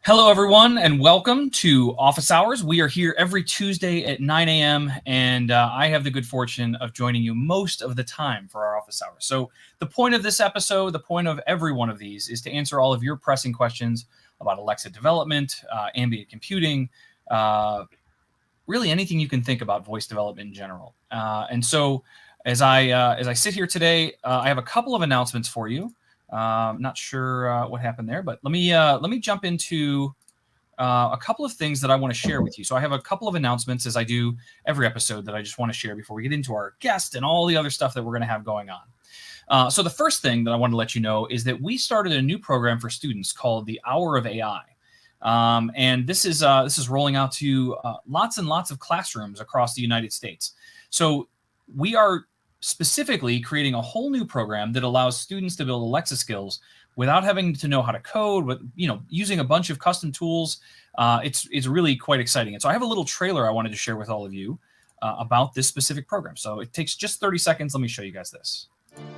Hello, everyone, and welcome to Office Hours. We are here every Tuesday at 9 a.m., and I have the good fortune of joining you most of the time for our Office Hours. So the point of this episode, the point of every one of these, is to answer all of your pressing questions about Alexa development, ambient computing, really anything you can think about voice development in general. And so as I sit here today, I have a couple of announcements for you. Not sure what happened there, but let me jump into a couple of things that I want to share with you. So I have a couple of announcements, as I do every episode, that I just want to share before we get into our guest and all the other stuff that we're going to have going on. So the first thing that I want to let you know is that we started a new program for students called the Hour of AI. And this is rolling out to lots and lots of classrooms across the United States. So we are specifically creating a whole new program that allows students to build Alexa skills without having to know how to code, with using a bunch of custom tools. It's really quite exciting. And so I have a little trailer I wanted to share with all of you about this specific program. So it takes just 30 seconds. Let me show you guys this.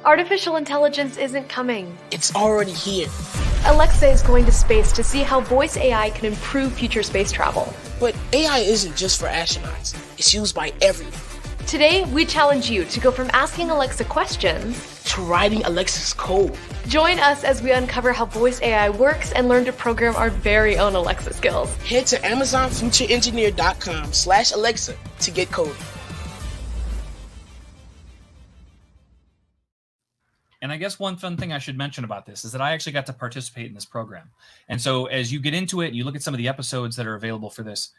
Artificial intelligence isn't coming. It's already here. Alexa is going to space to see how voice AI can improve future space travel. But AI isn't just for astronauts. It's used by everyone. Today, we challenge you to go from asking Alexa questions to writing Alexa's code. Join us as we uncover how voice AI works and learn to program our very own Alexa skills. Head to AmazonFutureEngineer.com/Alexa to get coding. And I guess one fun thing I should mention about this is that I actually got to participate in this program. And so as you get into it and you look at some of the episodes that are available for this,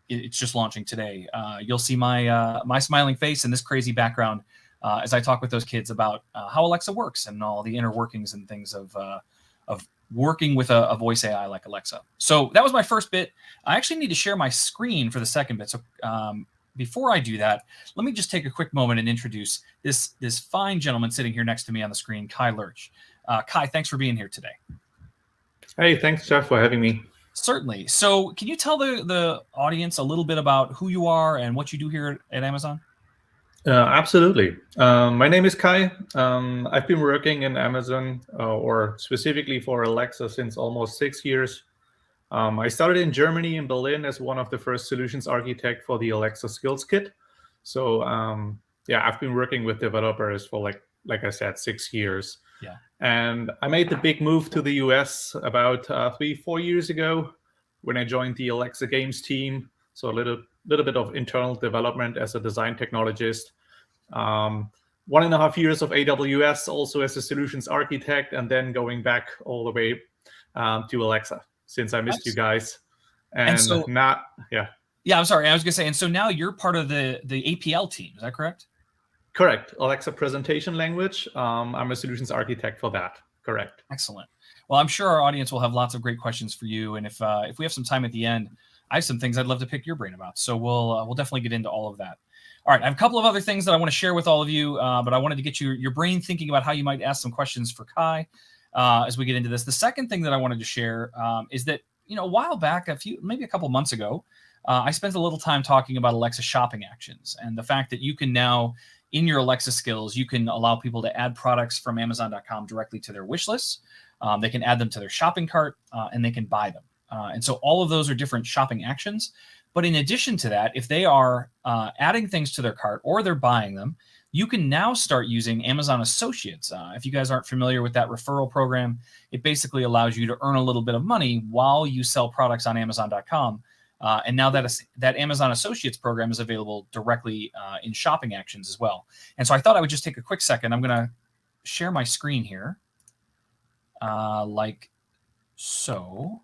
it's just launching today. You'll see my smiling face and this crazy background as I talk with those kids about how Alexa works and all the inner workings and things of working with a voice AI like Alexa. So that was my first bit. I actually need to share my screen for the second bit. So before I do that, let me just take a quick moment and introduce this fine gentleman sitting here next to me on the screen, Kay Lerch. Kay, thanks for being here today. Hey, thanks, Jeff, for having me. Certainly. So can you tell the audience a little bit about who you are and what you do here at Amazon? Absolutely. My name is Kay. I've been working in Amazon, or specifically for Alexa, since almost 6 years. I started in Germany, in Berlin, as one of the first solutions architect for the Alexa Skills Kit. So I've been working with developers for, like I said, 6 years. Yeah. And I made the big move to the US about 3-4 years ago when I joined the Alexa Games team. So a little bit of internal development as a design technologist. 1.5 years of AWS also as a solutions architect, and then going back all the way to Alexa since I missed you guys. And so, Yeah, I'm sorry. I was going to say, and so now you're part of the APL team. Is that correct? Correct. Alexa presentation language. I'm a solutions architect for that. Correct. Excellent. Well, I'm sure our audience will have lots of great questions for you. And if we have some time at the end, I have some things I'd love to pick your brain about. So we'll definitely get into all of that. All right. I have a couple of other things that I want to share with all of you, but I wanted to get your brain thinking about how you might ask some questions for Kay as we get into this. The second thing that I wanted to share is that, a while back, maybe a couple months ago, I spent a little time talking about Alexa shopping actions and the fact that you can now, in your Alexa skills, you can allow people to add products from Amazon.com directly to their wish lists. They can add them to their shopping cart, and they can buy them. And so all of those are different shopping actions. But in addition to that, if they are adding things to their cart or they're buying them, you can now start using Amazon Associates. If you guys aren't familiar with that referral program, it basically allows you to earn a little bit of money while you sell products on Amazon.com. And now that Amazon Associates program is available directly in shopping actions as well. And so I thought I would just take a quick second. I'm going to share my screen here like so.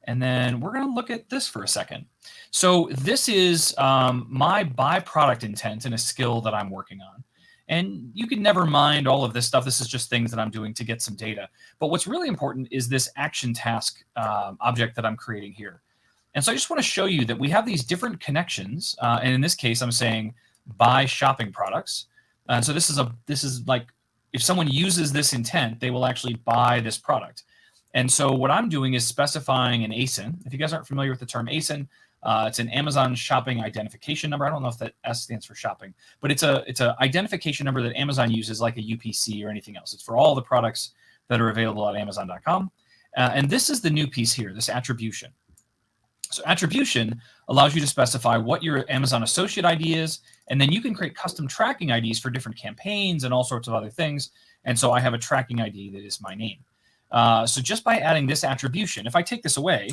And then we're going to look at this for a second. So this is my byproduct intent in a skill that I'm working on. And you can never mind all of this stuff. This is just things that I'm doing to get some data. But what's really important is this action task object that I'm creating here. And so I just want to show you that we have these different connections. And in this case, I'm saying buy shopping products. And so this is like if someone uses this intent, they will actually buy this product. And so what I'm doing is specifying an ASIN. If you guys aren't familiar with the term ASIN, it's an Amazon shopping identification number. I don't know if that S stands for shopping, but it's a identification number that Amazon uses like a UPC or anything else. It's for all the products that are available at Amazon.com. And this is the new piece here, this attribution. So attribution allows you to specify what your Amazon Associate ID is, and then you can create custom tracking IDs for different campaigns and all sorts of other things. And so I have a tracking ID that is my name. So just by adding this attribution, if I take this away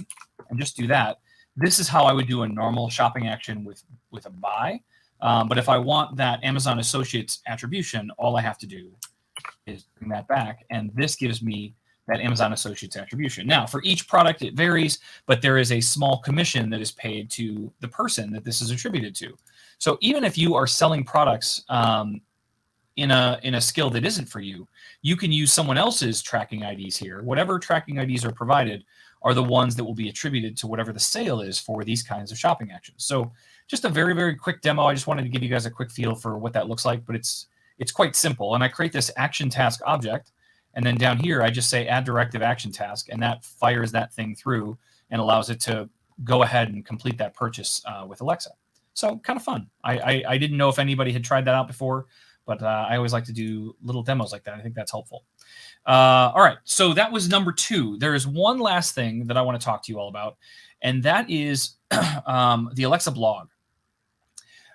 and just do that, this is how I would do a normal shopping action with a buy. But if I want that Amazon Associates attribution, all I have to do is bring that back. And this gives me that Amazon Associates attribution. Now, for each product, it varies, but there is a small commission that is paid to the person that this is attributed to. So even if you are selling products in a skill that isn't for you, you can use someone else's tracking IDs here. Whatever tracking IDs are provided are the ones that will be attributed to whatever the sale is for these kinds of shopping actions. So just a very, very quick demo. I just wanted to give you guys a quick feel for what that looks like, but it's quite simple. And I create this action task object. And then down here, I just say add directive action task, and that fires that thing through and allows it to go ahead and complete that purchase with Alexa. So kind of fun. I didn't know if anybody had tried that out before, but I always like to do little demos like that. I think that's helpful. All right, so that was number 2. There is one last thing that I want to talk to you all about, and that is the Alexa blog.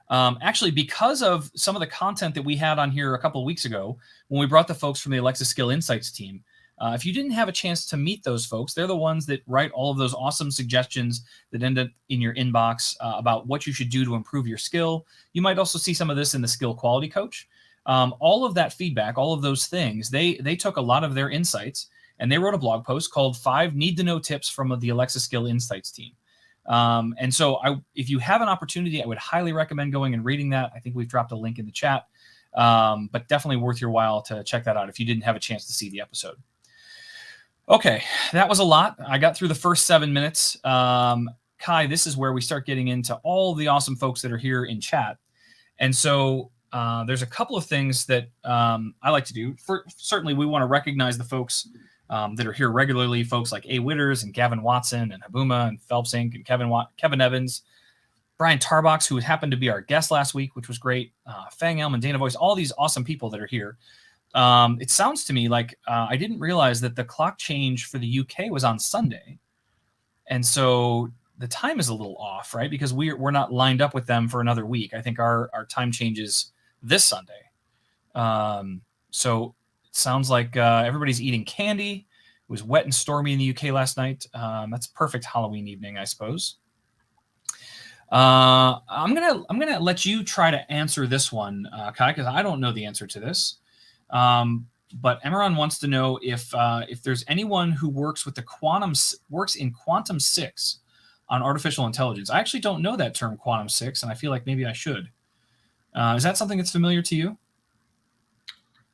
Actually, because of some of the content that we had on here a couple of weeks ago, when we brought the folks from the Alexa Skill Insights team, if you didn't have a chance to meet those folks, they're the ones that write all of those awesome suggestions that end up in your inbox about what you should do to improve your skill. You might also see some of this in the Skill Quality Coach. All of that feedback, all of those things, they took a lot of their insights and they wrote a blog post called 5 Need-to-Know Tips from the Alexa Skill Insights team. And so if you have an opportunity, I would highly recommend going and reading that. I think we've dropped a link in the chat, but definitely worth your while to check that out if you didn't have a chance to see the episode. Okay, that was a lot. I got through the first 7 minutes. Kai, this is where we start getting into all the awesome folks that are here in chat. And so there's a couple of things that I like to do. Certainly, we want to recognize the folks that are here regularly, folks like A. Witters and Gavin Watson and Habuma and Phelps Inc. and Kevin Evans, Brian Tarbox, who happened to be our guest last week, which was great, Fang Elm and Dana Voice, all these awesome people that are here. It sounds to me like I didn't realize that the clock change for the UK was on Sunday. And so the time is a little off, right? Because we're not lined up with them for another week. I think our time changes this Sunday. So it sounds like everybody's eating candy. It was wet and stormy in the UK last night. That's perfect Halloween evening, I suppose. I'm gonna let you try to answer this one, Kai, because I don't know the answer to this. But Emeron wants to know if there's anyone who works in Quantum 6 on artificial intelligence. I actually don't know that term, Quantum 6, and I feel like maybe I should. Is that something that's familiar to you?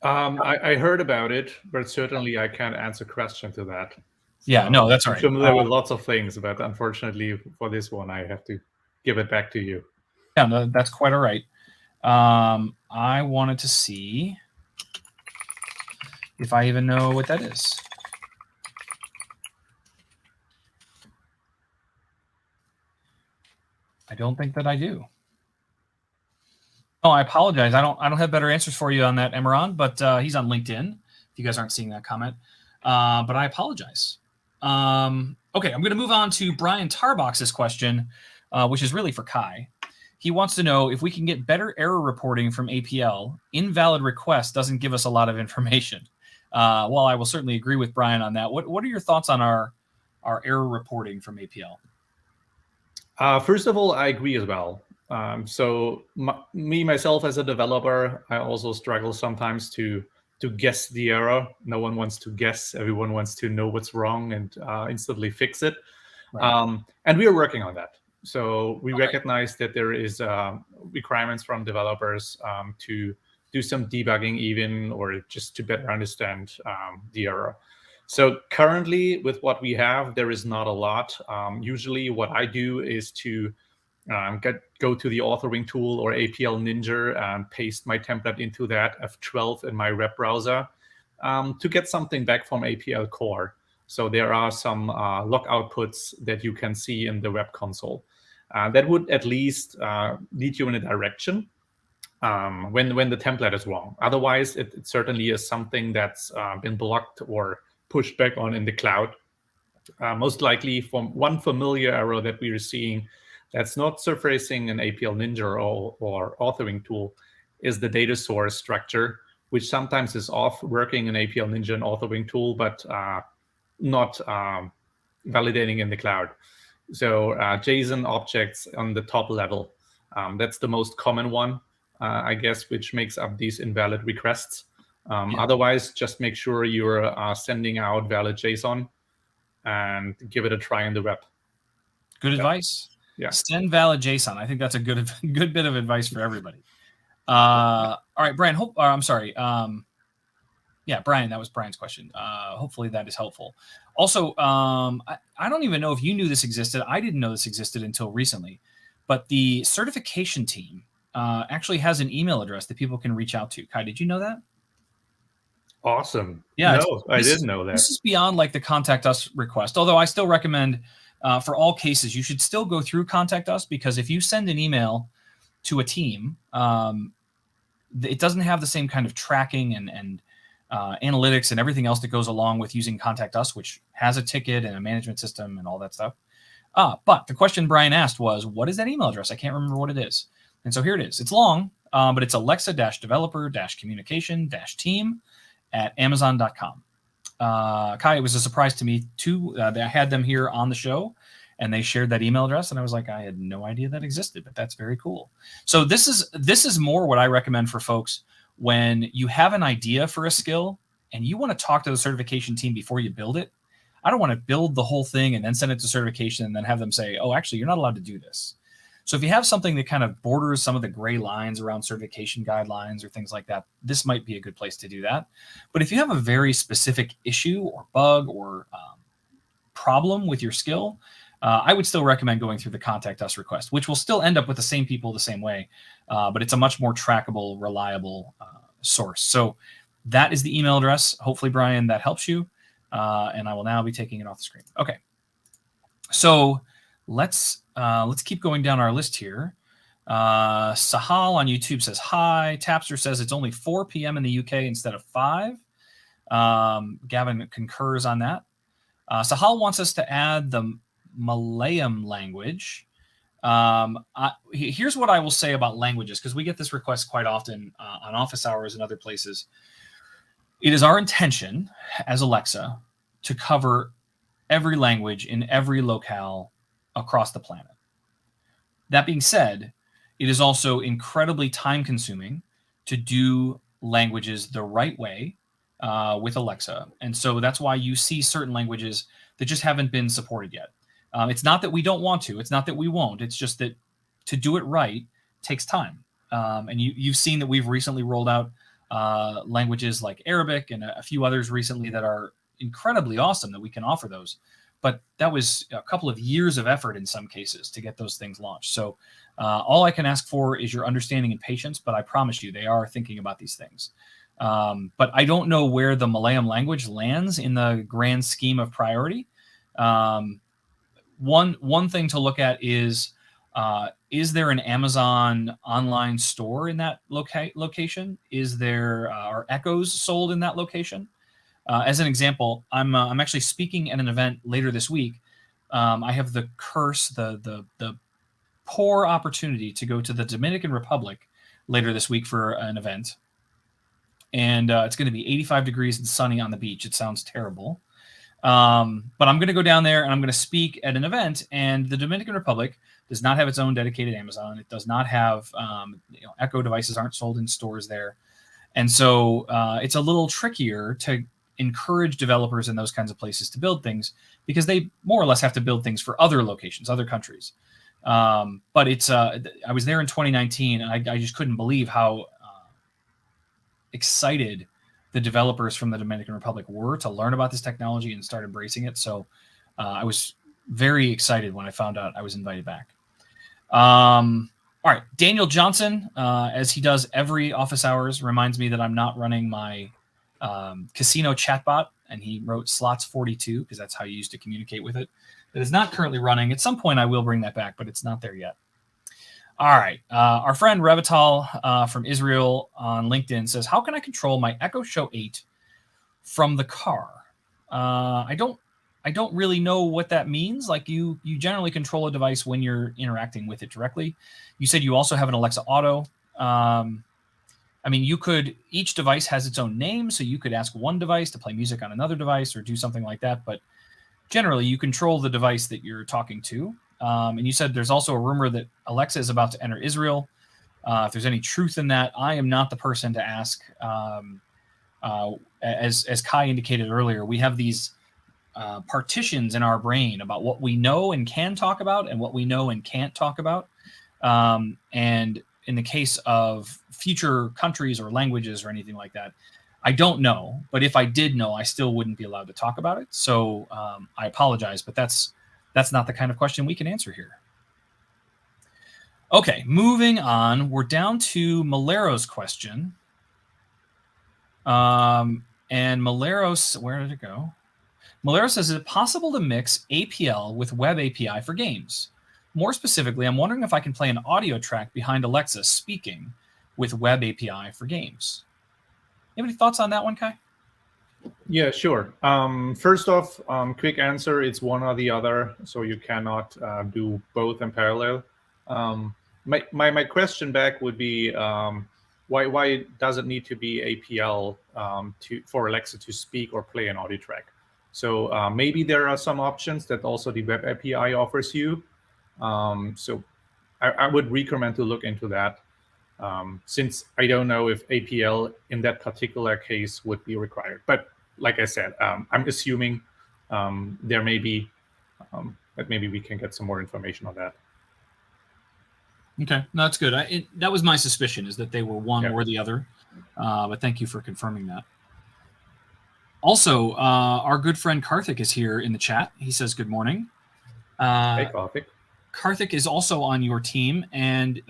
I heard about it, but certainly I can't answer question to that. Yeah, no, that's all right. I'm familiar with lots of things, but unfortunately for this one, I have to give it back to you. Yeah, no, that's quite all right. I wanted to see if I even know what that is. I don't think that I do. Oh, I apologize. I don't have better answers for you on that, Emeron, but he's on LinkedIn. If you guys aren't seeing that comment, but I apologize. Okay, I'm going to move on to Brian Tarbox's question, which is really for Kai. He wants to know if we can get better error reporting from APL. Invalid request doesn't give us a lot of information. Well, I will certainly agree with Brian on that. What are your thoughts on our error reporting from APL? First of all, I agree as well. So myself as a developer, I also struggle sometimes to guess the error. No one wants to guess. Everyone wants to know what's wrong and instantly fix it. Right. And we are working on that. So we recognize that there is requirements from developers to do some debugging even, or just to better understand the error. So currently with what we have, there is not a lot. Usually what I do is to go to the authoring tool or APL Ninja and paste my template into that F12 in my web browser to get something back from APL Core. So there are some log outputs that you can see in the web console. That would at least lead you in a direction when the template is wrong. Otherwise, it certainly is something that's been blocked or pushed back on in the cloud. Most likely from one familiar error that we are seeing that's not surfacing in APL Ninja or authoring tool is the data source structure, which sometimes is off working in APL Ninja and authoring tool, but not validating in the cloud. So JSON objects on the top level, that's the most common one, I guess, which makes up these invalid requests. Otherwise, just make sure you're sending out valid JSON and give it a try in the web. Good advice. Yeah. Send valid JSON. I think that's a good bit of advice for everybody. All right, Brian. I'm sorry. Yeah, Brian, that was Brian's question. Hopefully that is helpful. Also, I don't even know if you knew this existed. I didn't know this existed until recently, but the certification team actually has an email address that people can reach out to. Kai, did you know that? Awesome. Yeah, no, I didn't know that. This is beyond like the contact us request, although I still recommend for all cases, you should still go through contact us, because if you send an email to a team, it doesn't have the same kind of tracking and analytics and everything else that goes along with using contact us, which has a ticket and a management system and all that stuff. But the question Brian asked was, what is that email address? I can't remember what it is. And so here it is. It's long, but it's alexa-developer-communication-team at amazon.com. Kai, it was a surprise to me too that I had them here on the show, and they shared that email address, and I was like, I had no idea that existed, but that's very cool. So this is more what I recommend for folks when you have an idea for a skill and you want to talk to the certification team before you build it. I don't want to build the whole thing and then send it to certification and then have them say, oh, actually, you're not allowed to do this. So if you have something that kind of borders some of the gray lines around certification guidelines or things like that, this might be a good place to do that. But if you have a very specific issue or bug or problem with your skill, I would still recommend going through the contact us request, which will still end up with the same people the same way, but it's a much more trackable, reliable source. So that is the email address. Hopefully, Brian, that helps you. And I will now be taking it off the screen. Okay. So let's keep going down our list here. Sahal on YouTube says hi. Tapster says it's only 4 p.m. in the UK instead of 5. Gavin concurs on that. Sahal wants us to add the Malayalam language. Here's what I will say about languages, because we get this request quite often on office hours and other places. It is our intention as Alexa to cover every language in every locale across the planet. That being said, it is also incredibly time consuming to do languages the right way with Alexa. And so that's why you see certain languages that just haven't been supported yet. It's not that we don't want to, it's not that we won't, it's just that to do it right takes time. And you've seen that we've recently rolled out languages like Arabic and a few others recently that are incredibly awesome that we can offer those. But that was a couple of years of effort in some cases to get those things launched. So all I can ask for is your understanding and patience, but I promise you they are thinking about these things. But I don't know where the Malayalam language lands in the grand scheme of priority. One thing to look at is there an Amazon online store in that location? Is there are Echoes sold in that location? As an example, I'm actually speaking at an event later this week. I have the poor opportunity to go to the Dominican Republic later this week for an event. And it's going to be 85 degrees and sunny on the beach. It sounds terrible. But I'm going to go down there and I'm going to speak at an event. And the Dominican Republic does not have its own dedicated Amazon. It does not have, Echo devices aren't sold in stores there. And so it's a little trickier to encourage developers in those kinds of places to build things because they more or less have to build things for other locations, other countries. But it's I was there in 2019 and I just couldn't believe how excited the developers from the Dominican Republic were to learn about this technology and start embracing it. So I was very excited when I found out I was invited back. All right, Daniel Johnson, as he does every office hours, reminds me that I'm not running my casino chatbot, and he wrote slots 42 because that's how you used to communicate with it. It is not currently running. At some point I will bring that back, but it's not there yet. All right. Our friend Revital from Israel on LinkedIn says, how can I control my Echo Show 8 from the car? I don't I don't really know what that means. Like you generally control a device when you're interacting with it directly. You said you also have an Alexa Auto. I mean, each device has its own name, so you could ask one device to play music on another device or do something like that. But generally, you control the device that you're talking to. And you said there's also a rumor that Alexa is about to enter Israel. If there's any truth in that, I am not the person to ask. As Kai indicated earlier, we have these partitions in our brain about what we know and can talk about and what we know and can't talk about. And in the case of future countries or languages or anything like that, I don't know. But if I did know, I still wouldn't be allowed to talk about it. So I apologize, but that's not the kind of question we can answer here. Okay, moving on. We're down to Malero's question. And Malero's, where did it go? Malero says, is it possible to mix APL with Web API for games? More specifically, I'm wondering if I can play an audio track behind Alexa speaking with Web API for games. You have any thoughts on that one, Kai? Yeah, sure. First off, quick answer, it's one or the other, so you cannot do both in parallel. My question back would be, why does it need to be APL for Alexa to speak or play an audio track? So maybe there are some options that also the Web API offers you. So I would recommend to look into that, since I don't know if APL in that particular case would be required. But like I said, I'm assuming there may be, but maybe we can get some more information on that. Okay, no, that's good. That was my suspicion, is that they were one or the other. But thank you for confirming that. Also, our good friend Karthik is here in the chat. He says, good morning. Hey, Karthik. Karthik is also on your team, and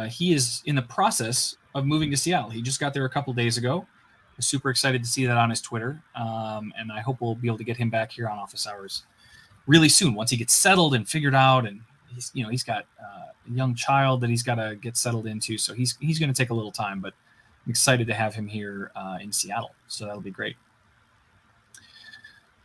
he is in the process of moving to Seattle. He just got there a couple days ago. I'm super excited to see that on his Twitter, and I hope we'll be able to get him back here on Office Hours really soon once he gets settled and figured out. And he's got a young child that he's got to get settled into, so he's going to take a little time. But I'm excited to have him here in Seattle, so that'll be great.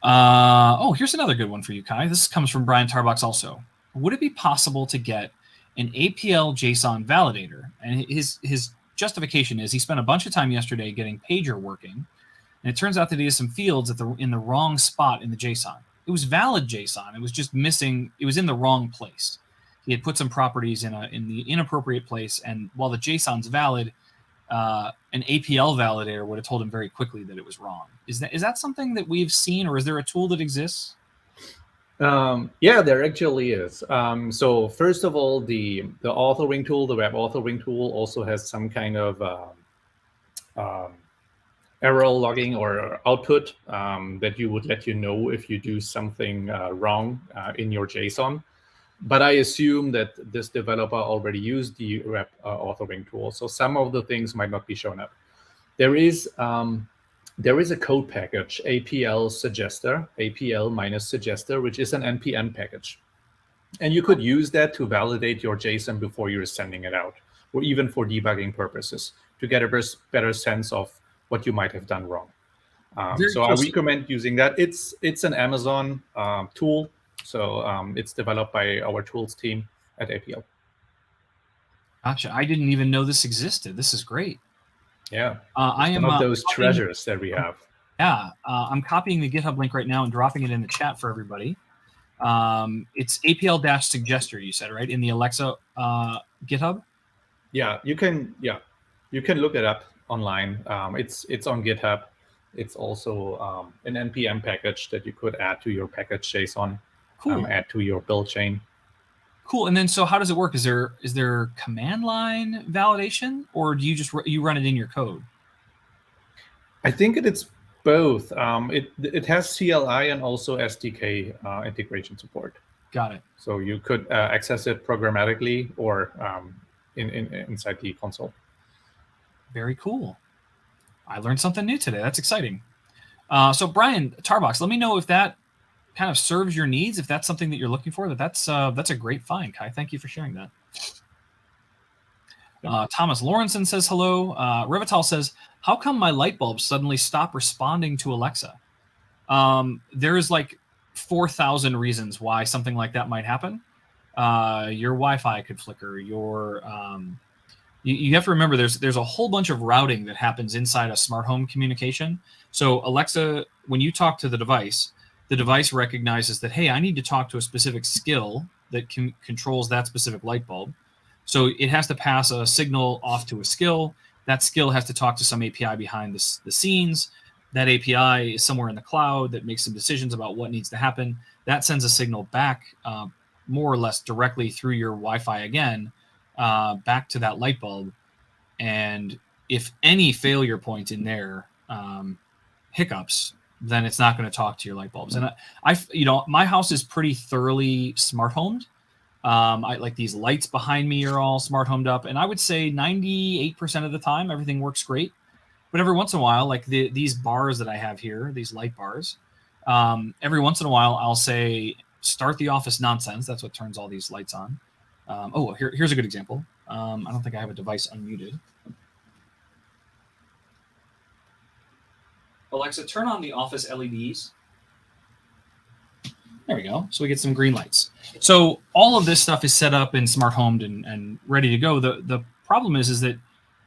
Here's another good one for you, Kai. This comes from Brian Tarbox also. Would it be possible to get an APL JSON validator? And his justification is he spent a bunch of time yesterday getting Pager working, and it turns out that he has some fields in the wrong spot in the JSON. It was valid JSON. It was just missing. It was in the wrong place. He had put some properties in the inappropriate place, and while the JSON's valid, an APL validator would have told him very quickly that it was wrong. Is that something that we've seen, or is there a tool that exists? Yeah, there actually is. So first of all, the authoring tool, the web authoring tool, also has some kind of error logging or output that would let you know if you do something wrong in your JSON. But I assume that this developer already used the web authoring tool, so some of the things might not be shown up. There is a code package, APL Suggester, APL-Suggester, which is an NPM package. And you could use that to validate your JSON before you're sending it out, or even for debugging purposes, to get a better sense of what you might have done wrong. So I recommend using that. It's an Amazon tool, so it's developed by our tools team at APL. Gotcha. I didn't even know this existed. This is great. Yeah, I am one of those treasures that we have. Yeah, I'm copying the GitHub link right now and dropping it in the chat for everybody. It's APL-Suggester, you said, right, in the Alexa GitHub? Yeah, you can look it up online. It's on GitHub. It's also an NPM package that you could add to your package JSON. Cool. Add to your build chain. Cool. And then, so how does it work? Is there command line validation, or do you run it in your code? I think it's both. It has CLI and also SDK integration support. Got it. So you could access it programmatically or inside the console. Very cool. I learned something new today. That's exciting. So Brian Tarbox, let me know if that kind of serves your needs, if that's something that you're looking for. That's a great find, Kai. Thank you for sharing that. Thomas Lawrenson says hello. Revital says, how come my light bulbs suddenly stop responding to Alexa? There's like 4,000 reasons why something like that might happen. Your Wi-Fi could flicker. You have to remember there's a whole bunch of routing that happens inside a smart home communication. So Alexa, when you talk to the device recognizes that, hey, I need to talk to a specific skill that controls that specific light bulb. So it has to pass a signal off to a skill. That skill has to talk to some API behind the scenes. That API is somewhere in the cloud that makes some decisions about what needs to happen. That sends a signal back more or less directly through your Wi-Fi again, back to that light bulb. And if any failure point in there hiccups, then it's not going to talk to your light bulbs. And my house is pretty thoroughly smart homed. I like these lights behind me are all smart homed up, and I would say 98% of the time everything works great. But every once in a while, like these bars that I have here, these light bars, every once in a while I'll say, start the office nonsense. That's what turns all these lights on. Here's a good example. I don't think I have a device unmuted. Alexa, turn on the office LEDs. There we go. So we get some green lights. So all of this stuff is set up and smart homed and ready to go. The problem is that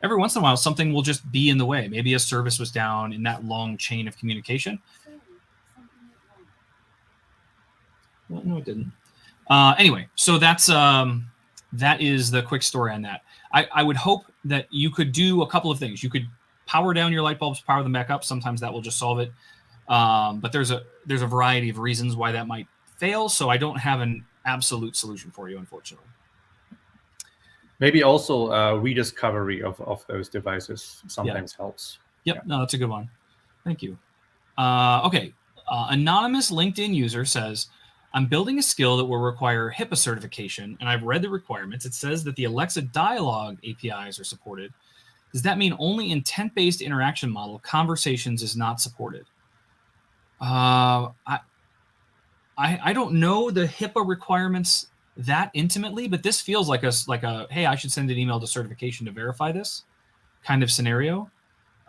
every once in a while something will just be in the way. Maybe a service was down in that long chain of communication. Well, no, it didn't. Anyway, so that is the quick story on that. I would hope that you could do a couple of things. You could power down your light bulbs, power them back up. Sometimes that will just solve it. But there's a variety of reasons why that might fail. So I don't have an absolute solution for you, unfortunately. Maybe also rediscovery of those devices sometimes helps. Yep. Yeah. No, that's a good one. Thank you. Okay. Anonymous LinkedIn user says, I'm building a skill that will require HIPAA certification, and I've read the requirements. It says that the Alexa dialogue APIs are supported. Does that mean only intent-based interaction model conversations is not supported? I don't know the HIPAA requirements that intimately, but this feels like a hey, I should send an email to certification to verify this kind of scenario.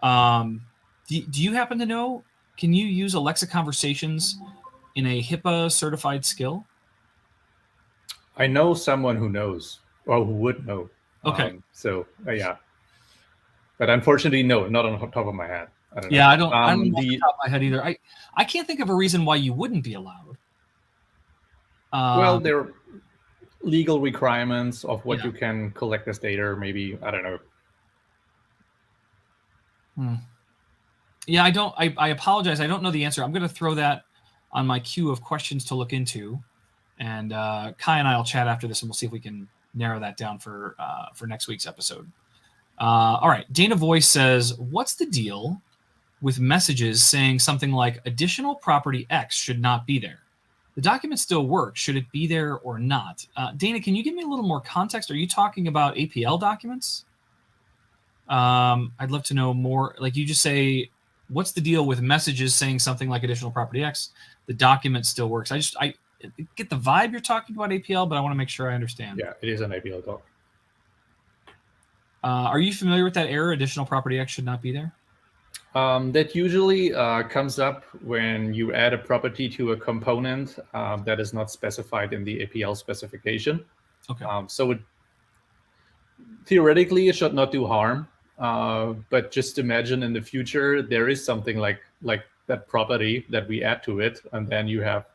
Do you happen to know? Can you use Alexa conversations in a HIPAA certified skill? I know someone who knows or who would know. Okay. Yeah, but unfortunately, no, not on the top of my head. I don't know. Yeah, I don't know off the top of my head either. I can't think of a reason why you wouldn't be allowed. Well, there are legal requirements of what you can collect as data, maybe, I don't know. Yeah, I apologize. I don't know the answer. I'm going to throw that on my queue of questions to look into. And Kai and I will chat after this, and we'll see if we can narrow that down for next week's episode. All right. Dana Voice says, what's the deal with messages saying something like additional property X should not be there? The document still works. Should it be there or not? Dana, can you give me a little more context? Are you talking about APL documents? I'd love to know more. Like, you just say, what's the deal with messages saying something like additional property X? The document still works. I get the vibe you're talking about APL, but I want to make sure I understand. Yeah, it is an APL doc. Are you familiar with that error? Additional property X should not be there? That usually comes up when you add a property to a component that is not specified in the APL specification. Okay. So theoretically, it should not do harm. But just imagine in the future, there is something like that property that we add to it, and then you have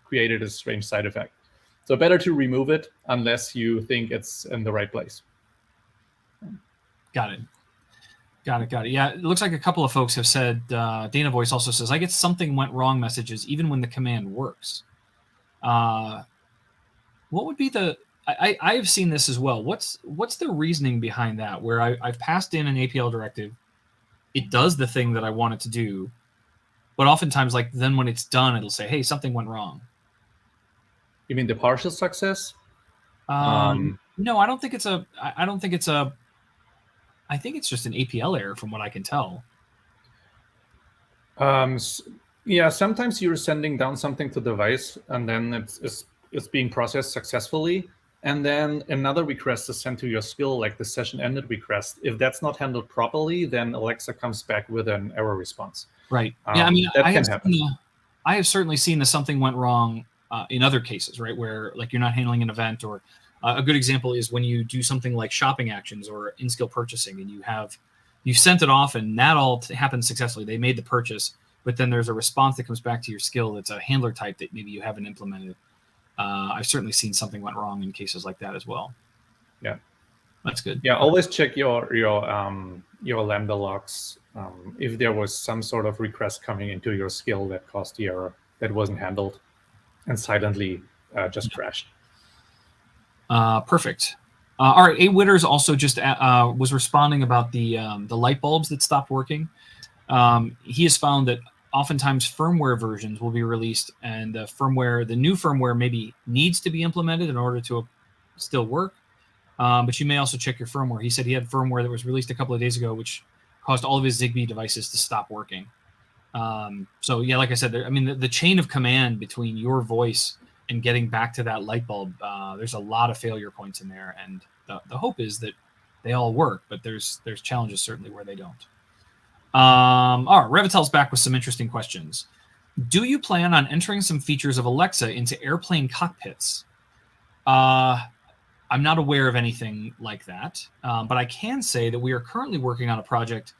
created a strange side effect. So better to remove it unless you think it's in the right place. Got it. Yeah, it looks like a couple of folks have said, Dana Voice also says, I get something went wrong messages even when the command works. What would be I've seen this as well. What's the reasoning behind that, where I've passed in an APL directive, it does the thing that I want it to do, but oftentimes, like, then when it's done, it'll say, hey, something went wrong. You mean the partial success? No, I don't think it's I think it's just an APL error from what I can tell. Yeah, sometimes you're sending down something to the device, and then it's being processed successfully, and then another request is sent to your skill, like the session ended request. If that's not handled properly, then Alexa comes back with an error response. Right. Yeah, I mean, that can happen. I have certainly seen that something went wrong in other cases, right? Where like you're not handling an event, or a good example is when you do something like shopping actions or in-skill purchasing, and you sent it off and that all happened successfully. They made the purchase, but then there's a response that comes back to your skill that's a handler type that maybe you haven't implemented. I've certainly seen something went wrong in cases like that as well. Yeah, that's good. Yeah, always check your Lambda logs. If there was some sort of request coming into your skill that caused the error that wasn't handled and silently just crashed. Perfect. All right, A. Witters also just was responding about the light bulbs that stopped working. He has found that oftentimes firmware versions will be released, and the new firmware maybe needs to be implemented in order to still work. But you may also check your firmware. He said he had firmware that was released a couple of days ago, which caused all of his Zigbee devices to stop working. So yeah, like I said, the chain of command between your voice and getting back to that light bulb, there's a lot of failure points in there, and the hope is that they all work, but there's challenges certainly where they don't. All right, Revitel's back with some interesting questions. Do you plan on entering some features of Alexa into airplane cockpits? I'm not aware of anything like that, but I can say that we are currently working on a project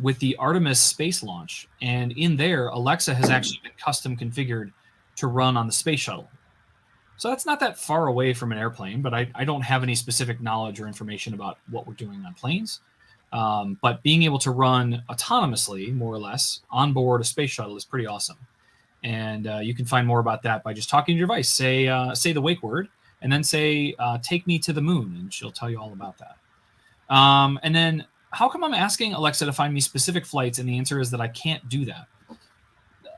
with the Artemis space launch, and in there, Alexa has actually been custom configured to run on the space shuttle. So that's not that far away from an airplane, but I don't have any specific knowledge or information about what we're doing on planes. But being able to run autonomously, more or less, on board a space shuttle is pretty awesome. And you can find more about that by just talking to your device. Say the wake word, and then say, take me to the moon, and she'll tell you all about that. And then, how come I'm asking Alexa to find me specific flights, and the answer is that I can't do that?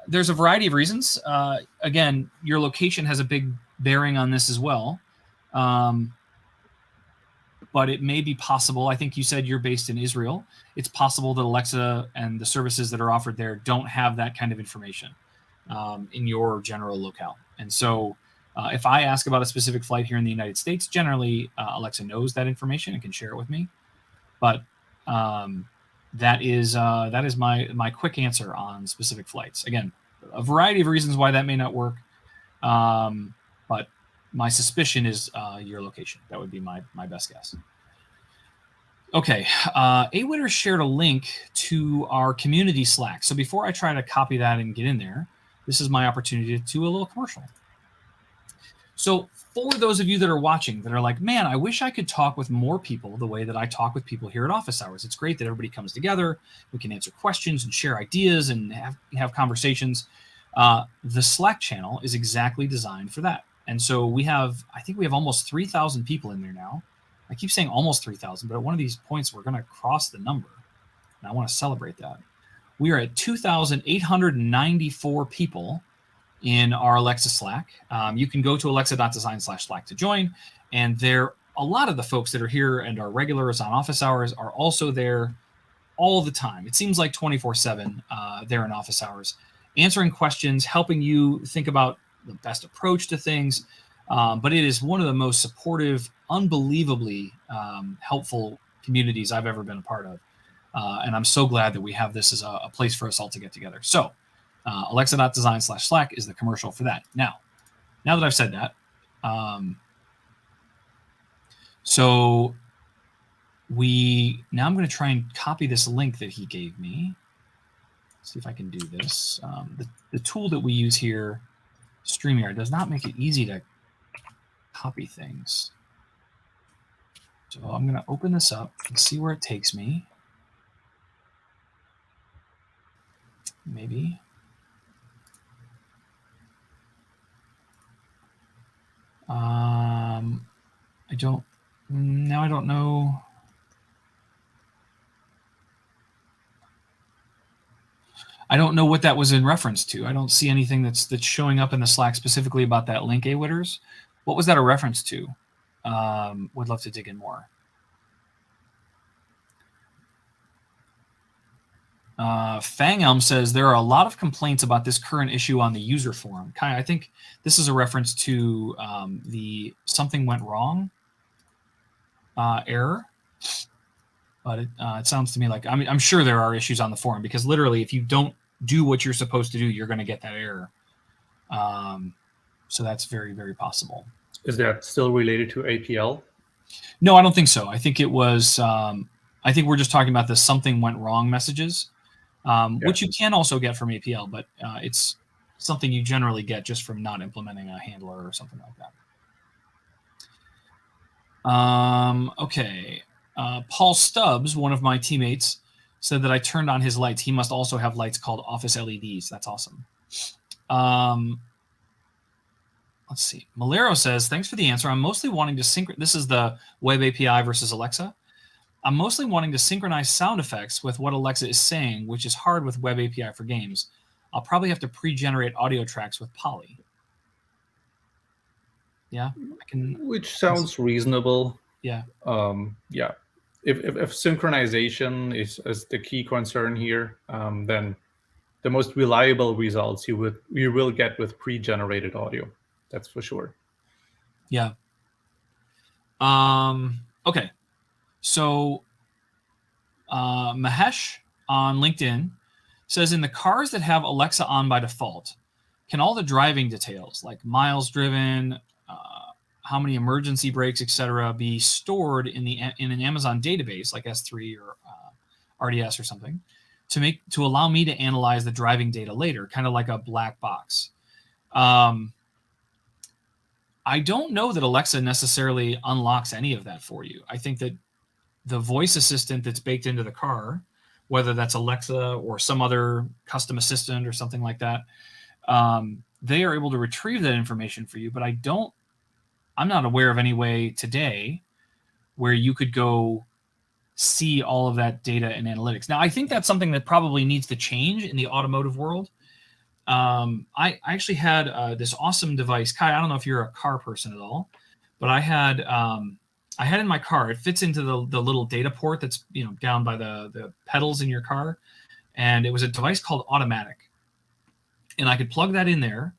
There's a variety of reasons. Again, your location has a big bearing on this as well. But it may be possible. I think you said you're based in Israel. It's possible that Alexa and the services that are offered there don't have that kind of information in your general locale. And so if I ask about a specific flight here in the United States, generally Alexa knows that information and can share it with me. But that is my quick answer on specific flights. Again, a variety of reasons why that may not work. But my suspicion is your location. That would be my best guess. Okay, A. Witter shared a link to our community Slack. So before I try to copy that and get in there, this is my opportunity to do a little commercial. So for those of you that are watching that are like, man, I wish I could talk with more people the way that I talk with people here at Office Hours. It's great that everybody comes together. We can answer questions and share ideas and have conversations. The Slack channel is exactly designed for that. And so I think we have almost 3,000 people in there now. I keep saying almost 3,000, but at one of these points, we're going to cross the number. And I want to celebrate that. We are at 2,894 people in our Alexa Slack. You can go to alexa.design/Slack to join. And a lot of the folks that are here and are regulars on Office Hours are also there all the time. It seems like 24/7 there in Office Hours, answering questions, helping you think about the best approach to things. But it is one of the most supportive, unbelievably helpful communities I've ever been a part of. And I'm so glad that we have this as a place for us all to get together. So alexa.design/Slack is the commercial for that. Now that I've said that, so now I'm going to try and copy this link that he gave me. Let's see if I can do this. The tool that we use here, StreamYard, does not make it easy to copy things. So I'm going to open this up and see where it takes me. Maybe. I don't know. I don't know what that was in reference to. I don't see anything that's showing up in the Slack specifically about that link, A. Witters. What was that a reference to? Would love to dig in more. Fangelm says there are a lot of complaints about this current issue on the user forum. Kai, I think this is a reference to the something went wrong error. But it sounds to me like, I'm sure there are issues on the forum, because literally if you don't do what you're supposed to do, you're going to get that error. So that's very, very possible. Is that still related to APL? No, I don't think so. I think it was, I think we're just talking about the something went wrong messages, which you can also get from APL, but it's something you generally get just from not implementing a handler or something like that. Okay. Paul Stubbs, one of my teammates, said that I turned on his lights. He must also have lights called Office LEDs. That's awesome. Let's see. Malero says, thanks for the answer. I'm mostly wanting to this is the web API versus Alexa. I'm mostly wanting to synchronize sound effects with what Alexa is saying, which is hard with web API for games. I'll probably have to pre-generate audio tracks with Poly. Yeah, I can. Which sounds reasonable. Yeah. Yeah. If synchronization is the key concern here, then the most reliable results you will get with pre-generated audio. That's for sure. Yeah. Okay. So Mahesh on LinkedIn says, in the cars that have Alexa on by default, can all the driving details like miles driven, how many emergency brakes, etc., be stored in an Amazon database like S3 or RDS or something to allow me to analyze the driving data later, kind of like a black box? I don't know that Alexa necessarily unlocks any of that for you. I think that the voice assistant that's baked into the car, whether that's Alexa or some other custom assistant or something like that, they are able to retrieve that information for you. But I'm not aware of any way today where you could go see all of that data and analytics. Now, I think that's something that probably needs to change in the automotive world. I actually had this awesome device. Kai, I don't know if you're a car person at all, but I had in my car, it fits into the little data port that's down by the pedals in your car, and it was a device called Automatic, and I could plug that in there,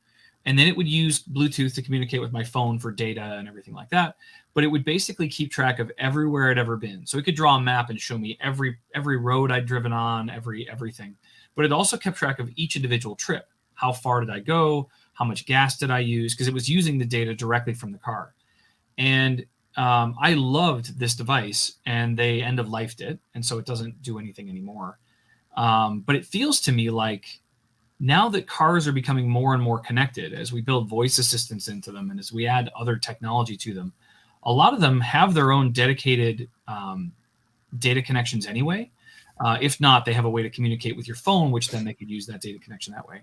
and then it would use Bluetooth to communicate with my phone for data and everything like that. But it would basically keep track of everywhere I'd ever been. So it could draw a map and show me every road I'd driven on, everything. But it also kept track of each individual trip. How far did I go? How much gas did I use? Because it was using the data directly from the car. And I loved this device, and they end-of-lifed it, and so it doesn't do anything anymore. But it feels to me like now that cars are becoming more and more connected, as we build voice assistants into them and as we add other technology to them, a lot of them have their own dedicated data connections anyway. If not, they have a way to communicate with your phone, which then they could use that data connection that way.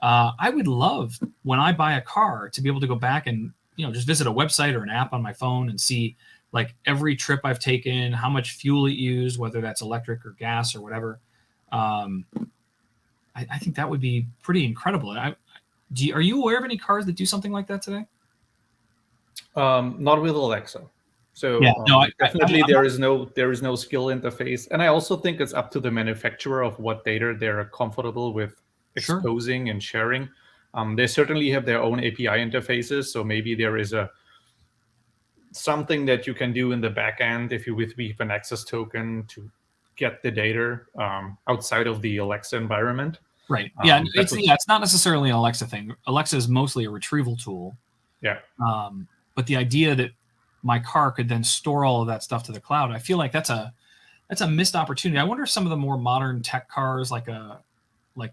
I would love, when I buy a car, to be able to go back and just visit a website or an app on my phone and see like every trip I've taken, how much fuel it used, whether that's electric or gas or whatever. I think that would be pretty incredible. Are you aware of any cars that do something like that today? Not with Alexa. So yeah, definitely there is no skill interface, and I also think it's up to the manufacturer of what data they're comfortable with exposing and sharing. They certainly have their own API interfaces, so maybe there is something that you can do in the back end if you have an access token to get the data outside of the Alexa environment. Right. Yeah. It's not necessarily an Alexa thing. Alexa is mostly a retrieval tool. Yeah. But the idea that my car could then store all of that stuff to the cloud, I feel like that's a missed opportunity. I wonder if some of the more modern tech cars, like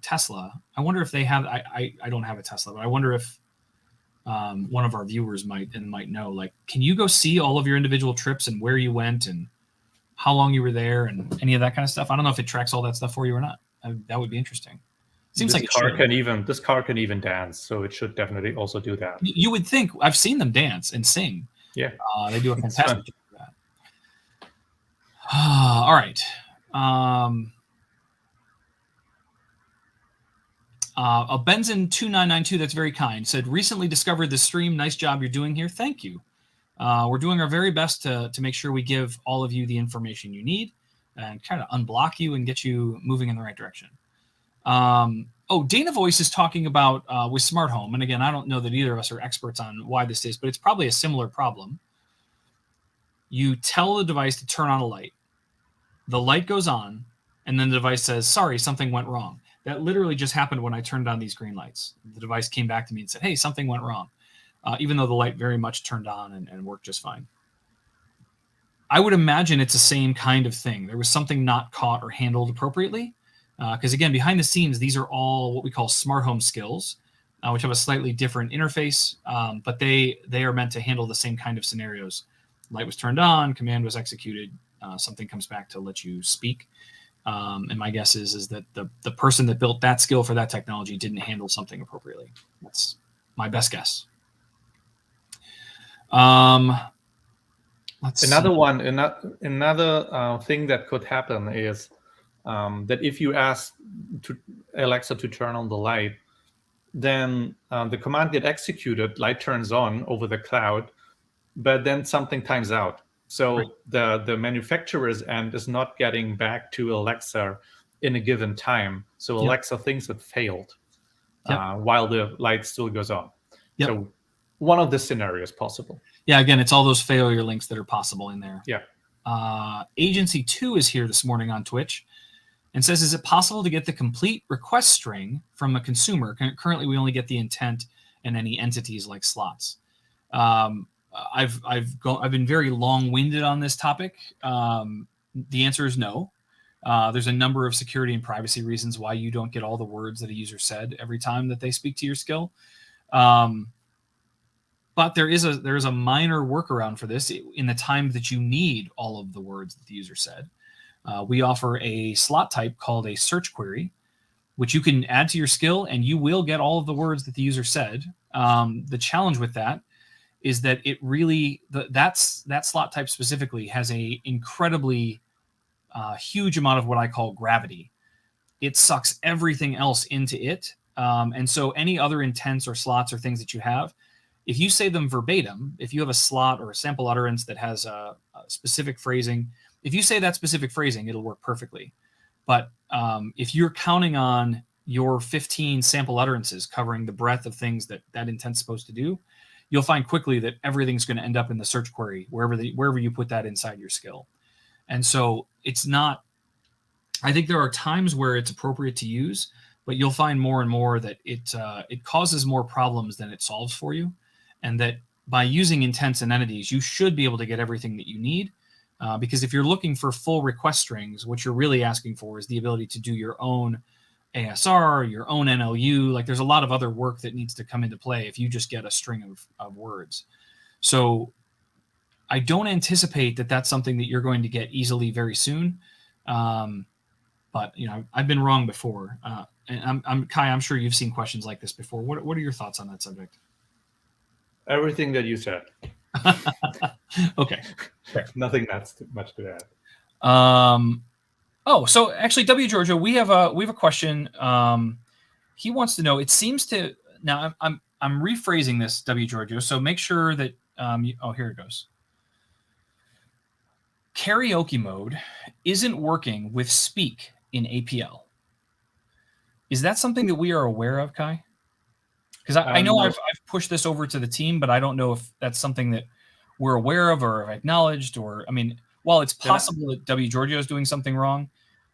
Tesla, I wonder if they have. I don't have a Tesla, but I wonder if one of our viewers might know. Like, can you go see all of your individual trips and where you went and how long you were there and any of that kind of stuff? I don't know if it tracks all that stuff for you or not. That would be interesting. Seems like this car can even dance, so it should definitely also do that. You would think. I've seen them dance and sing. Yeah, they do a fantastic job of that. All right. A Benzin 2992, that's very kind, said, recently discovered the stream. Nice job you're doing here. Thank you. We're doing our very best to make sure we give all of you the information you need and kind of unblock you and get you moving in the right direction. Dana Voice is talking about with smart home. And again, I don't know that either of us are experts on why this is, but it's probably a similar problem. You tell the device to turn on a light. The light goes on, and then the device says, sorry, something went wrong. That literally just happened when I turned on these green lights. The device came back to me and said, hey, something went wrong, even though the light very much turned on and worked just fine. I would imagine it's the same kind of thing. There was something not caught or handled appropriately. Because again, behind the scenes, these are all what we call smart home skills, which have a slightly different interface, but they are meant to handle the same kind of scenarios. Light was turned on, command was executed, something comes back to let you speak. And my guess is that the person that built that skill for that technology didn't handle something appropriately. That's my best guess. Another thing that could happen is that if you ask Alexa to turn on the light, then the command gets executed, light turns on over the cloud, but then something times out. So right. the manufacturer's end is not getting back to Alexa in a given time. So Yep. Alexa thinks it failed Yep. while the light still goes on. Yep. So one of the scenarios possible. Yeah, again, it's all those failure links that are possible in there. Yeah. Agency 2 is here this morning on Twitch and says, is it possible to get the complete request string from a consumer? Currently, we only get the intent and any entities like slots. I've been very long-winded on this topic. The answer is no. There's a number of security and privacy reasons why you don't get all the words that a user said every time that they speak to your skill. But there is a minor workaround for this in the time that you need all of the words that the user said. We offer a slot type called a search query, which you can add to your skill, and you will get all of the words that the user said. The challenge with that is that it really that slot type specifically has a incredibly huge amount of what I call gravity. It sucks everything else into it, and so any other intents or slots or things that you have, if you say them verbatim, if you have a slot or a sample utterance that has a specific phrasing, if you say that specific phrasing, it'll work perfectly. But if you're counting on your 15 sample utterances covering the breadth of things that intent's supposed to do, you'll find quickly that everything's going to end up in the search query wherever you put that inside your skill. And so it's not. I think there are times where it's appropriate to use, but you'll find more and more that it causes more problems than it solves for you, and that by using intents and entities, you should be able to get everything that you need. Because if you're looking for full request strings, what you're really asking for is the ability to do your own ASR, your own NLU. Like there's a lot of other work that needs to come into play if you just get a string of words. So I don't anticipate that that's something that you're going to get easily very soon. But I've been wrong before. And Kai, I'm sure you've seen questions like this before. What are your thoughts on that subject? Everything that you said. Okay. Nothing much to add. So actually, W. Giorgio, we have a question. He wants to know. It seems to now. I'm rephrasing this, W. Giorgio. So make sure that. Here it goes. Karaoke mode isn't working with Speak in APL. Is that something that we are aware of, Kai? Because I know I've pushed this over to the team, but I don't know if that's something that we're aware of or acknowledged. Or while it's possible that W. Giorgio is doing something wrong,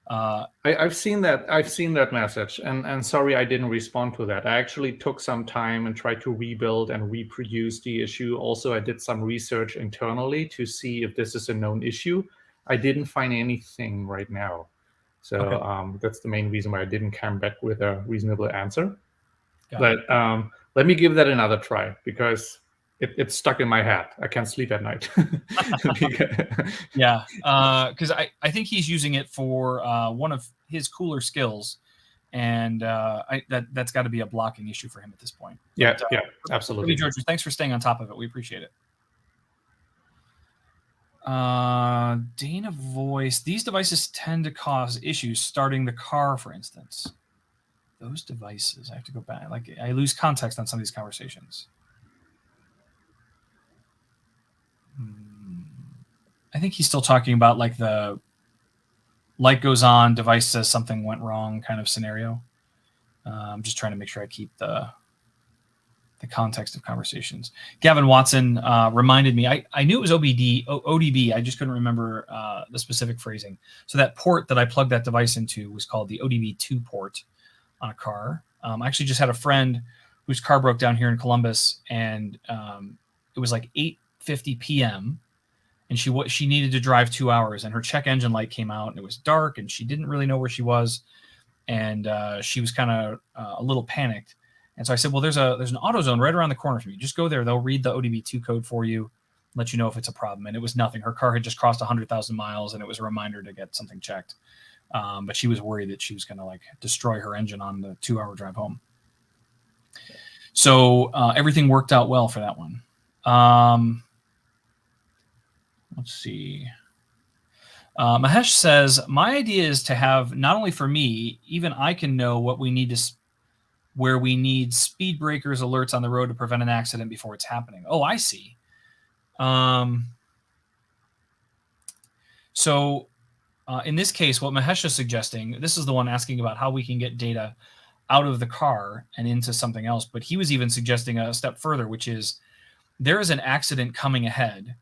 I've seen that. I've seen that message, and sorry I didn't respond to that. I actually took some time and tried to rebuild and reproduce the issue. Also, I did some research internally to see if this is a known issue. I didn't find anything right now, so okay. That's the main reason why I didn't come back with a reasonable answer. But let me give that another try, because it's stuck in my head. I can't sleep at night. Yeah, because I think he's using it for one of his cooler skills, and that's got to be a blocking issue for him at this point. Yeah, absolutely. George, thanks for staying on top of it. We appreciate it. Dana Voice. These devices tend to cause issues starting the car, for instance. Those devices, I have to go back. Like I lose context on some of these conversations. I think he's still talking about like the light goes on, device says something went wrong kind of scenario. I'm just trying to make sure I keep the context of conversations. Gavin Watson reminded me, I knew it was ODB. I just couldn't remember the specific phrasing. So that port that I plugged that device into was called the ODB2 port. on a car. I actually just had a friend whose car broke down here in Columbus, and it was like 8:50 p.m. and she needed to drive 2 hours, and her check engine light came out, and it was dark, and she didn't really know where she was, and she was kind of a little panicked. And so I said, well, there's an AutoZone right around the corner from you. Just go there. They'll read the ODB2 code for you, let you know if it's a problem. And it was nothing. Her car had just crossed 100,000 miles, and it was a reminder to get something checked. But she was worried that she was going to like destroy her engine on the 2-hour drive home. So everything worked out well for that one. Let's see. Mahesh says, my idea is to have, not only for me, even I can know what we need to, where we need speed breakers alerts on the road to prevent an accident before it's happening. Oh, I see. So in this case, what Mahesh is suggesting, this is the one asking about how we can get data out of the car and into something else. But he was even suggesting a step further, which is there is an accident coming ahead.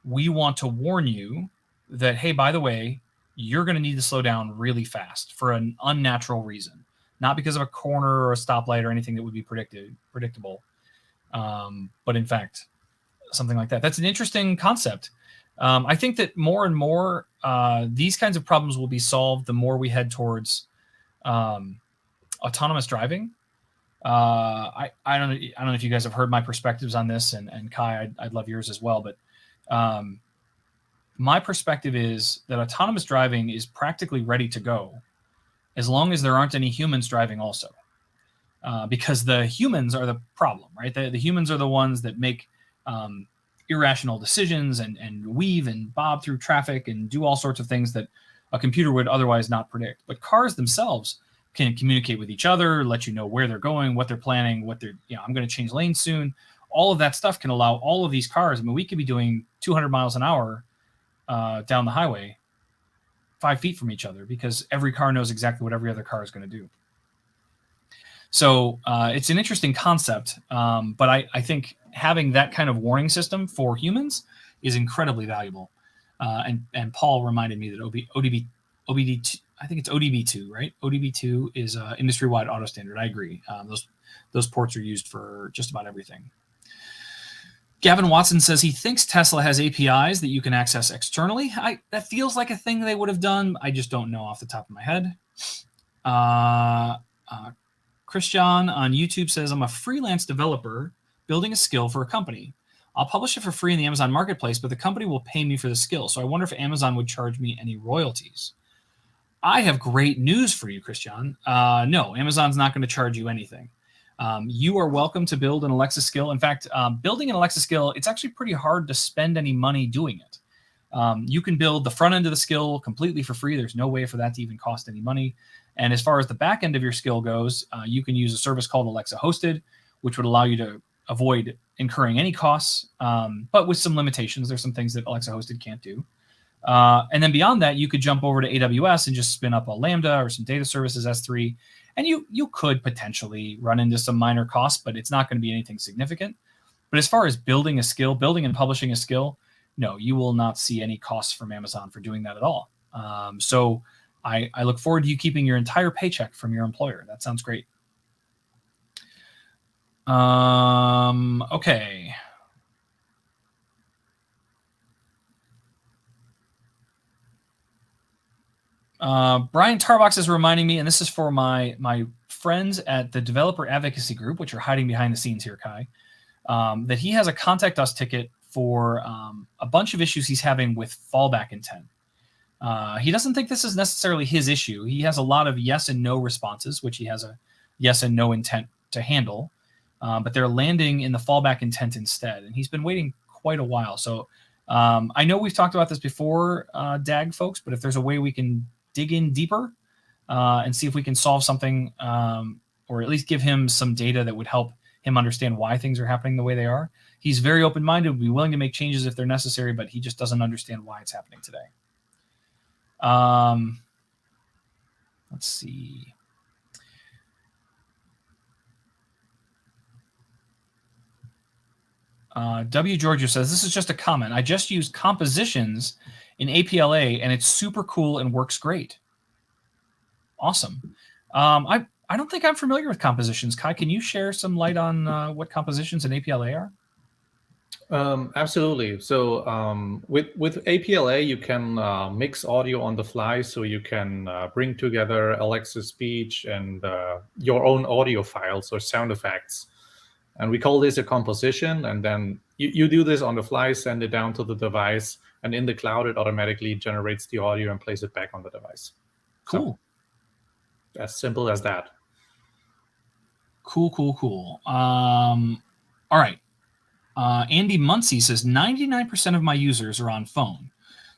We want to warn you that, hey, by the way, you're going to need to slow down really fast for an unnatural reason, not because of a corner or a stoplight or anything that would be predictable. But in fact, something like that. That's an interesting concept. I think that more and more these kinds of problems will be solved the more we head towards autonomous driving. I don't know if you guys have heard my perspectives on this, and Kai, I'd love yours as well. But my perspective is that autonomous driving is practically ready to go as long as there aren't any humans driving also. Because the humans are the problem, right? The humans are the ones that make irrational decisions and weave and bob through traffic and do all sorts of things that a computer would otherwise not predict. But cars themselves can communicate with each other, let you know where they're going, what they're planning, I'm going to change lanes soon. All of that stuff can allow all of these cars. I mean, we could be doing 200 miles an hour down the highway 5 feet from each other because every car knows exactly what every other car is going to do. So it's an interesting concept, but I think having that kind of warning system for humans is incredibly valuable. And Paul reminded me that OBD2, I think it's ODB2, right? ODB2 is an industry-wide auto standard. I agree. Those ports are used for just about everything. Gavin Watson says he thinks Tesla has APIs that you can access externally. That feels like a thing they would have done. I just don't know off the top of my head. Christian on YouTube says, I'm a freelance developer building a skill for a company. I'll publish it for free in the Amazon Marketplace, but the company will pay me for the skill. So I wonder if Amazon would charge me any royalties. I have great news for you, Christian. No, Amazon's not going to charge you anything. You are welcome to build an Alexa skill. In fact, building an Alexa skill, it's actually pretty hard to spend any money doing it. You can build the front end of the skill completely for free. There's no way for that to even cost any money. And as far as the back end of your skill goes, you can use a service called Alexa Hosted, which would allow you to avoid incurring any costs, but with some limitations. There's some things that Alexa Hosted can't do. And then beyond that, you could jump over to AWS and just spin up a Lambda or some data services S3. And you could potentially run into some minor costs, but it's not going to be anything significant. But as far as building a skill, building and publishing a skill, no, you will not see any costs from Amazon for doing that at all. So I look forward to you keeping your entire paycheck from your employer. That sounds great. Okay. Brian Tarbox is reminding me, and this is for my friends at the Developer Advocacy Group, which are hiding behind the scenes here, Kai, that he has a Contact Us ticket for a bunch of issues he's having with fallback intent. He doesn't think this is necessarily his issue. He has a lot of yes and no responses, which he has a yes and no intent to handle, but they're landing in the fallback intent instead. And he's been waiting quite a while. So I know we've talked about this before, DAG folks, but if there's a way we can dig in deeper and see if we can solve something, or at least give him some data that would help him understand why things are happening the way they are. He's very open-minded, would be willing to make changes if they're necessary, but he just doesn't understand why it's happening today. Let's see. W. Giorgio says, this is just a comment. I just used compositions in APLA, and it's super cool and works great. Awesome. I I don't think I'm familiar with compositions. Kai, can you share some light on what compositions in APLA are? Absolutely. So with APLA, you can mix audio on the fly. So you can bring together Alexa speech and your own audio files or sound effects. And we call this a composition. And then you do this on the fly, send it down to the device. And in the cloud, it automatically generates the audio and plays it back on the device. Cool. So, as simple as that. Cool. All right. Andy Muncie says 99% of my users are on phone,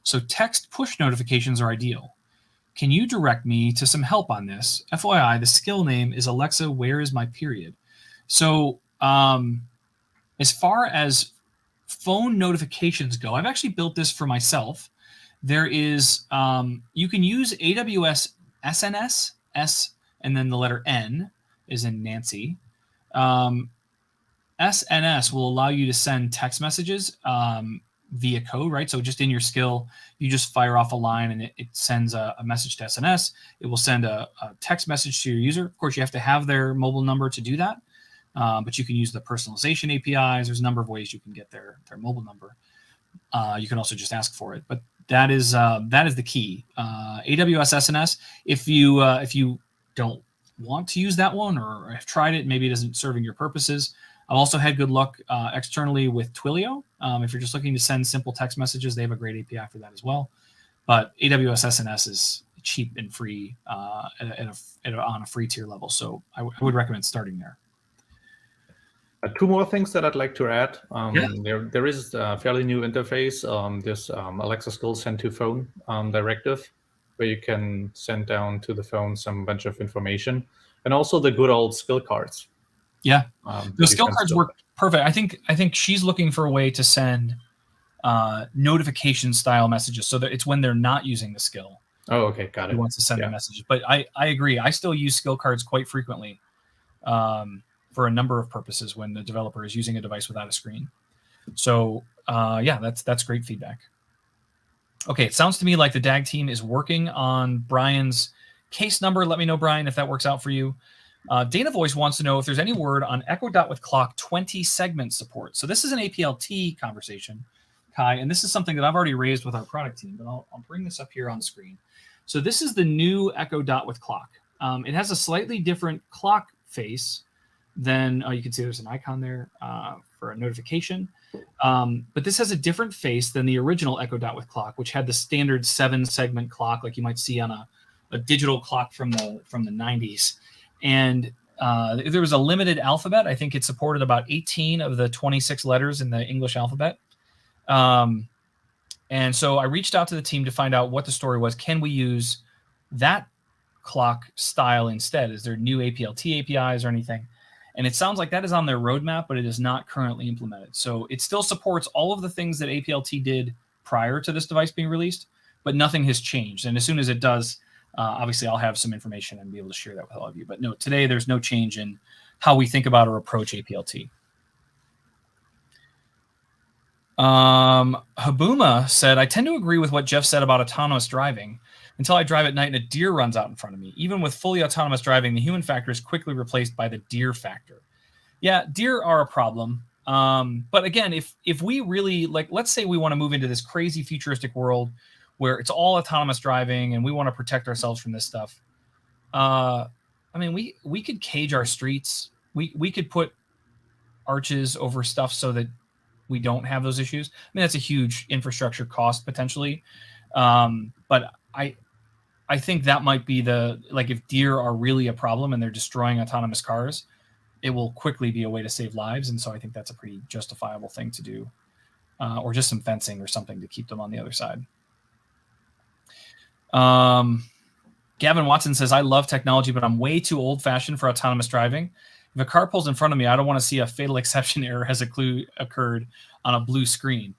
so text push notifications are ideal. Can you direct me to some help on this? FYI, the skill name is Alexa, where is my period? So as far as phone notifications go, I've actually built this for myself. There is, you can use AWS SNS, S, and then the letter N is in Nancy. SNS will allow you to send text messages via code, right? So just in your skill, you just fire off a line and it sends a message to SNS. It will send a text message to your user. Of course, you have to have their mobile number to do that, but you can use the personalization APIs. There's a number of ways you can get their mobile number. You can also just ask for it, but that is the key. AWS SNS. If you don't want to use that one or have tried it, maybe it isn't serving your purposes. I've also had good luck externally with Twilio. If you're just looking to send simple text messages, they have a great API for that as well. But AWS SNS is cheap and free on a free tier level. So I would recommend starting there. Two more things that I'd like to add. There is a fairly new interface, this Alexa Skill Send to Phone directive, where you can send down to the phone some bunch of information, and also the good old skill cards. Yeah, the skill cards work perfect. I think she's looking for a way to send notification style messages, so that it's when they're not using the skill. Oh, okay, got it. Who wants to send the messages? But I agree. I still use skill cards quite frequently for a number of purposes when the developer is using a device without a screen. So that's great feedback. Okay, it sounds to me like the DAG team is working on Brian's case number. Let me know, Brian, if that works out for you. Dana Voice wants to know if there's any word on Echo Dot with Clock 20 segment support. So this is an APLT conversation, Kai, and this is something that I've already raised with our product team, but I'll bring this up here on screen. So this is the new Echo Dot with Clock. It has a slightly different clock face than, you can see there's an icon there for a notification. But this has a different face than the original Echo Dot with Clock, which had the standard 7-segment clock like you might see on a digital clock from the 90s. And there was a limited alphabet. I think it supported about 18 of the 26 letters in the English alphabet. And so I reached out to the team to find out what the story was. Can we use that clock style instead? Is there new APLT APIs or anything? And it sounds like that is on their roadmap, but it is not currently implemented. So it still supports all of the things that APLT did prior to this device being released, but nothing has changed. And as soon as it does, obviously, I'll have some information and be able to share that with all of you. But no, today there's no change in how we think about or approach APLT. Habuma said, I tend to agree with what Jeff said about autonomous driving until I drive at night and a deer runs out in front of me. Even with fully autonomous driving, the human factor is quickly replaced by the deer factor. Yeah, deer are a problem. But again, if we really, let's say we want to move into this crazy futuristic world where it's all autonomous driving and we want to protect ourselves from this stuff. We could cage our streets. We could put arches over stuff so that we don't have those issues. That's a huge infrastructure cost potentially. But I think that might be if deer are really a problem and they're destroying autonomous cars, it will quickly be a way to save lives. And so I think that's a pretty justifiable thing to do, or just some fencing or something to keep them on the other side. Gavin Watson says, I love technology, but I'm way too old-fashioned for autonomous driving. If a car pulls in front of me, I don't want to see a fatal exception error has occurred on a blue screen.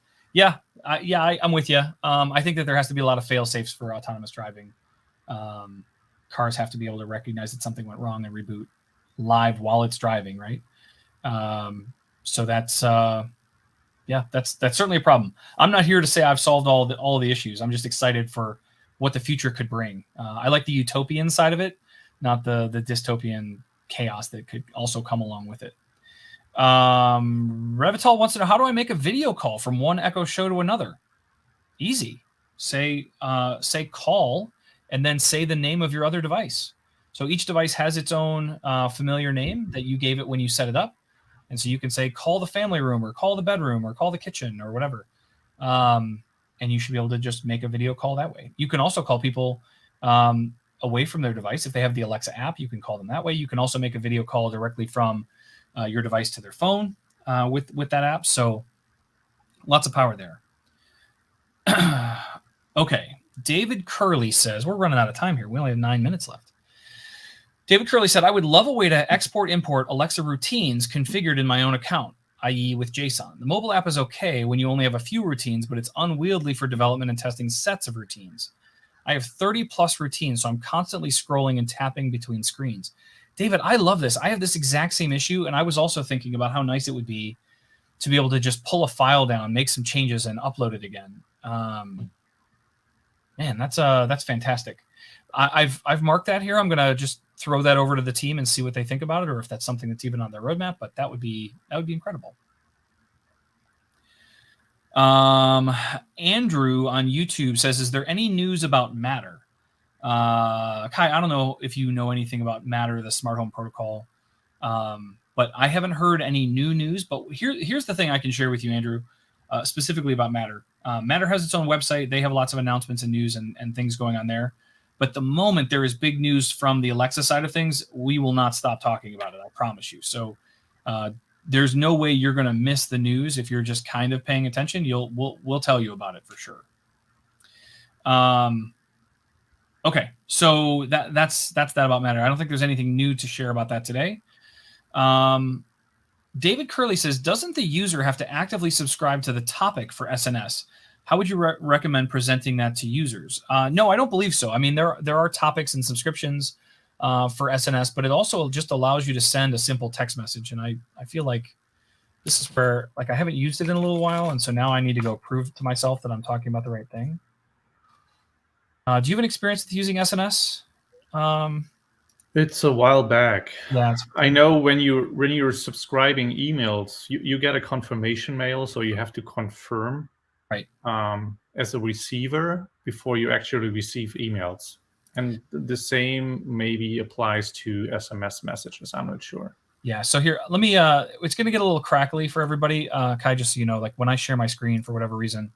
I'm with you. I think that there has to be a lot of fail-safes for autonomous driving. Cars have to be able to recognize that something went wrong and reboot live while it's driving, right? So that's certainly a problem. I'm not here to say I've solved all the issues. I'm just excited for what the future could bring. I like the utopian side of it, not the dystopian chaos that could also come along with it. Revital wants to know, how do I make a video call from one Echo Show to another? Easy. Say call, and then say the name of your other device. So each device has its own familiar name that you gave it when you set it up. And so you can say, call the family room, or call the bedroom, or call the kitchen, or whatever. And you should be able to just make a video call that way. You can also call people away from their device. If they have the Alexa app, you can call them that way. You can also make a video call directly from your device to their phone with that app. So lots of power there. Okay. David Curley says, we're running out of time here. We only have 9 minutes left. David Curley said, I would love a way to export-import Alexa routines configured in my own account, i.e. with JSON. The mobile app is okay when you only have a few routines, but it's unwieldy for development and testing sets of routines. I have 30 plus routines, so I'm constantly scrolling and tapping between screens. David, I love this. I have this exact same issue, and I was also thinking about how nice it would be to be able to just pull a file down, make some changes, and upload it again. Man, that's fantastic. I've marked that here. I'm gonna just throw that over to the team and see what they think about it, or if that's something that's even on their roadmap. But that would be incredible. Andrew on YouTube says, "Is there any news about Matter?" Kai, I don't know if you know anything about Matter, the smart home protocol, but I haven't heard any new news. But here's the thing I can share with you, Andrew, specifically about Matter. Matter has its own website. They have lots of announcements and news and things going on there. But the moment there is big news from the Alexa side of things, we will not stop talking about it. I promise you. So there's no way you're going to miss the news if you're just kind of paying attention. We'll tell you about it for sure. Okay, so that's that about Matter. I don't think there's anything new to share about that today. David Curley says, doesn't the user have to actively subscribe to the topic for SNS? How would you recommend presenting that to users? No, I don't believe so. I mean, there are topics and subscriptions for SNS, but it also just allows you to send a simple text message. And I feel like this is where, like, I haven't used it in a little while, and so now I need to go prove to myself that I'm talking about the right thing. Do you have an experience with using SNS? It's a while back. Yeah, I know when you're subscribing emails, you get a confirmation mail, so you have to confirm, right, as a receiver before you actually receive emails. And the same maybe applies to SMS messages. I'm not sure. Yeah. So here, let me. It's going to get a little crackly for everybody. Kai, just so you know, like when I share my screen for whatever reason,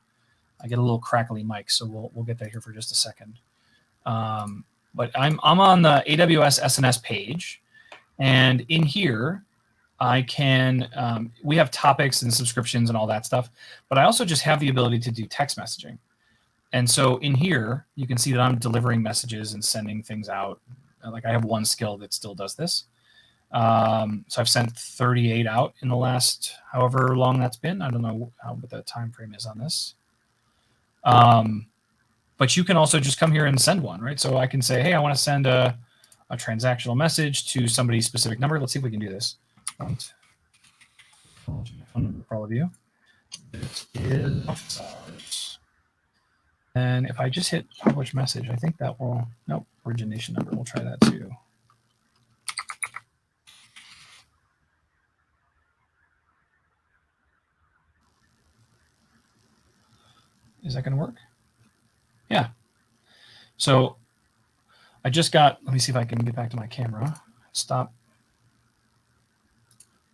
I get a little crackly mic. So we'll get that here for just a second. But I'm on the AWS SNS page, and in here, I can. We have topics and subscriptions and all that stuff, but I also just have the ability to do text messaging. And so in here, you can see that I'm delivering messages and sending things out. Like I have one skill that still does this. So I've sent 38 out in the last however long that's been. I don't know what the time frame is on this. But you can also just come here and send one, right? So I can say, hey, I want to send a transactional message to somebody's specific number. Let's see if we can do this. For all of you. This is office hours. And if I just hit publish message, I think that will, nope, origination number. We'll try that too. Is that going to work? Yeah. So I just got, let me see if I can get back to my camera. Stop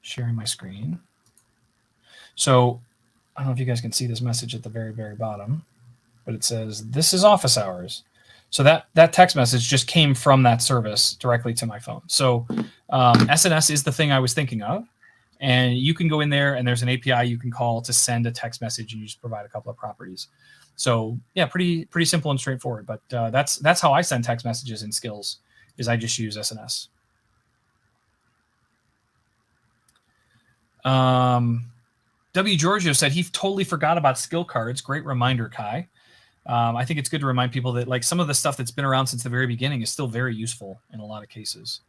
sharing my screen. So I don't know if you guys can see this message at the very, very bottom, but it says, this is office hours. So that text message just came from that service directly to my phone. So SNS is the thing I was thinking of. And you can go in there and there's an API you can call to send a text message, and you just provide a couple of properties. So yeah, pretty simple and straightforward. But that's how I send text messages in Skills, is I just use SNS. W. Giorgio said he totally forgot about skill cards. Great reminder, Kai. I think it's good to remind people that like some of the stuff that's been around since the very beginning is still very useful in a lot of cases.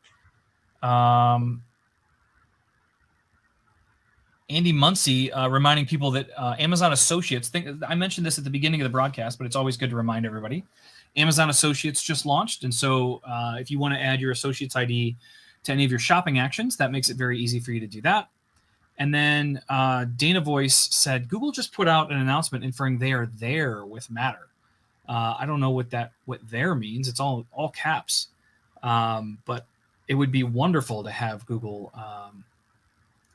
Andy Muncie reminding people that Amazon Associates, I mentioned this at the beginning of the broadcast, but it's always good to remind everybody. Amazon Associates just launched. And so if you want to add your Associates ID to any of your shopping actions, that makes it very easy for you to do that. And then Dana Voice said, Google just put out an announcement inferring they are there with Matter. I don't know what there means. It's all caps. But it would be wonderful to have Google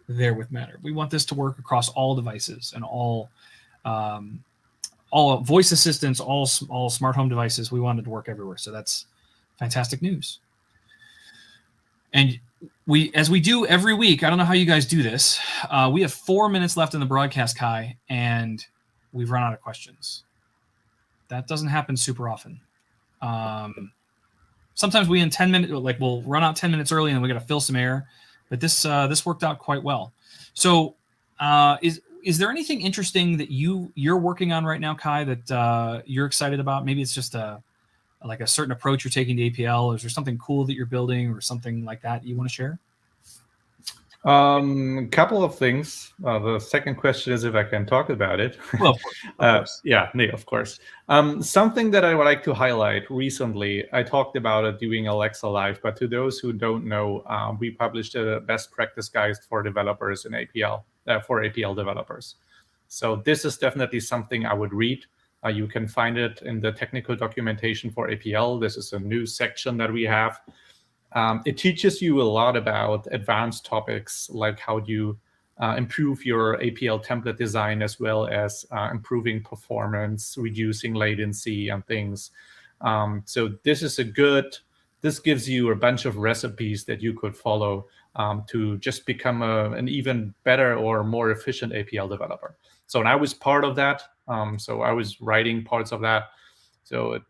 there with Matter. We want this to work across all devices and all voice assistants, all smart home devices. We want it to work everywhere. So that's fantastic news. And as we do every week, I don't know how you guys do this. We have 4 minutes left in the broadcast, Kai, and we've run out of questions. That doesn't happen super often. Sometimes we in 10 minutes, like we'll run out 10 minutes early and we got to fill some air. But this worked out quite well. So is there anything interesting that you're working on right now, Kai, that you're excited about? Maybe it's just a certain approach you're taking to APL, or is there something cool that you're building or something like that you want to share? Couple of things. The second question is if I can talk about it. Well, of course. Yeah, no, of course. Something that I would like to highlight recently, I talked about it doing Alexa Live, but to those who don't know, we published a best practice guide for developers in APL, for APL developers. So this is definitely something I would read. You can find it in the technical documentation for APL. This is a new section that we have. It teaches you a lot about advanced topics, like how you improve your APL template design, as well as improving performance, reducing latency and things. So this gives you a bunch of recipes that you could follow to just become an even better or more efficient APL developer. So I was part of that. So I was writing parts of that. So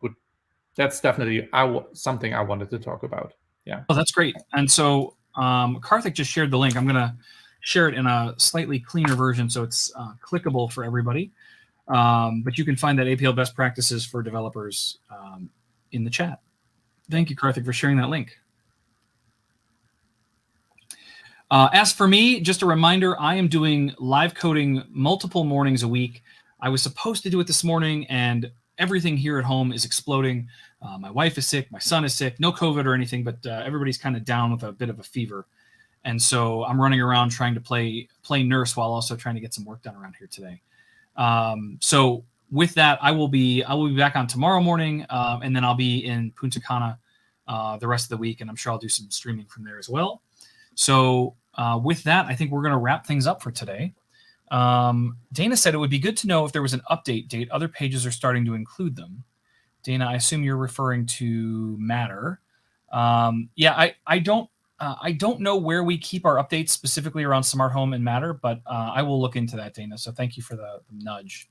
that's definitely something I wanted to talk about. Yeah. Oh, that's great. And so Karthik just shared the link. I'm going to share it in a slightly cleaner version so it's clickable for everybody. But you can find that APL best practices for developers in the chat. Thank you, Karthik, for sharing that link. As for me, just a reminder, I am doing live coding multiple mornings a week. I was supposed to do it this morning, and everything here at home is exploding. My wife is sick. My son is sick. No COVID or anything, but everybody's kind of down with a bit of a fever. And so I'm running around trying to play nurse while also trying to get some work done around here today. So with that, I will be back on tomorrow morning, and then I'll be in Punta Cana the rest of the week, and I'm sure I'll do some streaming from there as well. So with that, I think we're going to wrap things up for today. Dana said it would be good to know if there was an update date. Other pages are starting to include them. Dana, I assume you're referring to Matter. Yeah, I don't know where we keep our updates specifically around Smart Home and Matter, but I will look into that, Dana. So thank you for the nudge.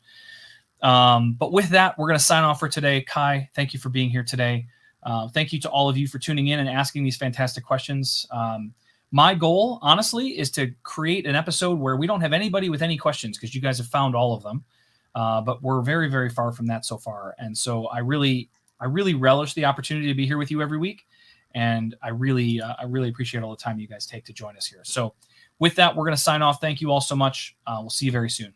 But with that, we're going to sign off for today. Kai, thank you for being here today. Thank you to all of you for tuning in and asking these fantastic questions. My goal, honestly, is to create an episode where we don't have anybody with any questions, because you guys have found all of them. But we're very, very far from that so far. And so I really relish the opportunity to be here with you every week. And I really appreciate all the time you guys take to join us here. So with that, we're going to sign off. Thank you all so much. We'll see you very soon.